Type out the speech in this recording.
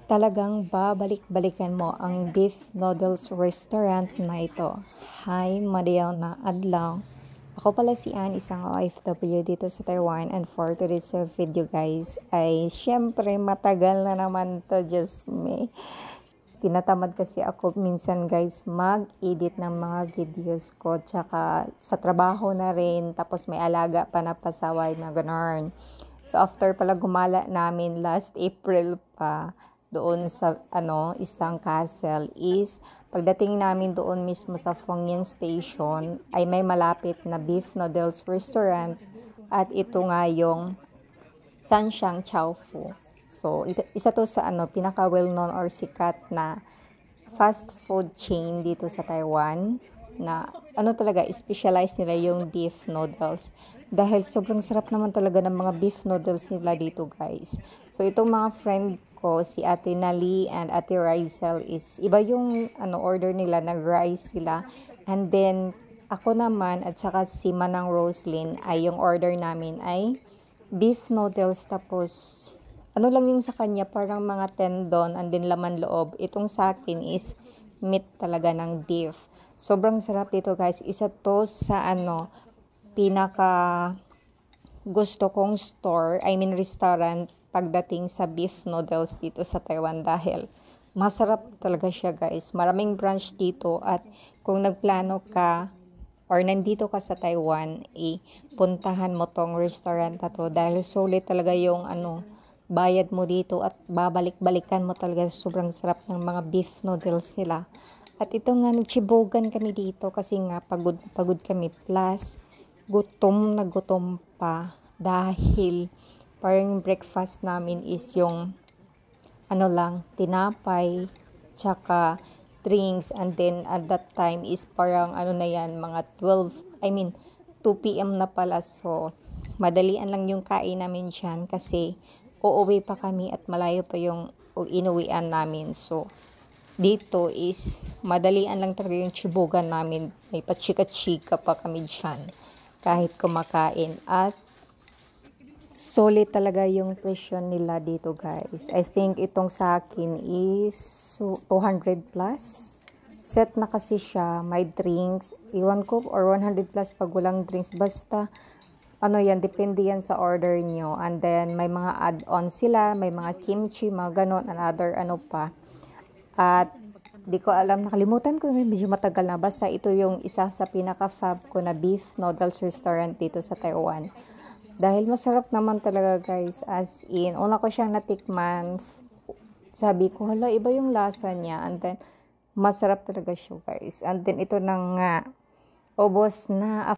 Talagang babalik-balikan mo ang beef noodles restaurant na ito. Hi, madayaw na adlaw. Ako pala si Ann, isang OFW dito sa Taiwan, and for today's video guys ay syempre matagal na naman to, just me. Tinatamad kasi ako minsan guys mag-edit ng mga videos ko, tsaka sa trabaho na rin, tapos may alaga pa na pasaway, mga ganon. So after pala gumala namin last April pa doon sa isang castle, is pagdating namin doon mismo sa Fongyan Station ay may malapit na beef noodles restaurant, at ito nga yung Sanshang Chow Fu. So isa to sa pinaka well known or sikat na fast food chain dito sa Taiwan, na talaga specialized nila yung beef noodles, dahil sobrang sarap naman talaga ng mga beef noodles nila dito guys. So itong mga friend ko, si Ate Nali and Ate Rizel, is iba yung order nila, nag-rice sila, and then ako naman at saka si Manang Roslyn ay yung order namin ay beef noodles, tapos lang yung sa kanya, parang mga tendon and then laman loob. Itong sa akin is meat talaga ng beef. Sobrang sarap dito guys. Isa to sa pinaka gusto kong store, I mean restaurant, pagdating sa beef noodles dito sa Taiwan, dahil masarap talaga siya guys. Maraming branch dito, at kung nagplano ka or nandito ka sa Taiwan, puntahan mo tong restaurant na to, dahil solid talaga yung bayad mo dito, at babalik-balikan mo talaga. Sobrang sarap ng mga beef noodles nila. At ito nga, nagchibogan kami dito kasi nga pagod kami, plus gutom na gutom pa, dahil parang breakfast namin is yung tinapay tsaka drinks, and then at that time is parang na yan, mga 2 p.m. na pala. So madalian lang yung kain namin dyan kasi uuwi pa kami at malayo pa yung inuwian namin. So dito is madalian lang talaga yung chibogan namin. May pachika-chika pa kami dyan kahit kumakain, at solid talaga yung presyo nila dito guys. I think itong sa akin is 200 plus. Set na kasi siya, may drinks. Iwan ko, or 100 plus pag walang drinks. Basta yan, depende yan sa order nyo. And then may mga add-on sila, may mga kimchi, mga ganon, another pa. At di ko alam, nakalimutan ko, medyo matagal na. Basta ito yung isa sa pinaka-fab ko na beef noodles restaurant dito sa Taiwan. Dahil masarap naman talaga guys, as in, una ko siyang natikman, sabi ko, hala, iba yung lasa niya. And then masarap talaga siya guys. And then ito na nga, ubos na.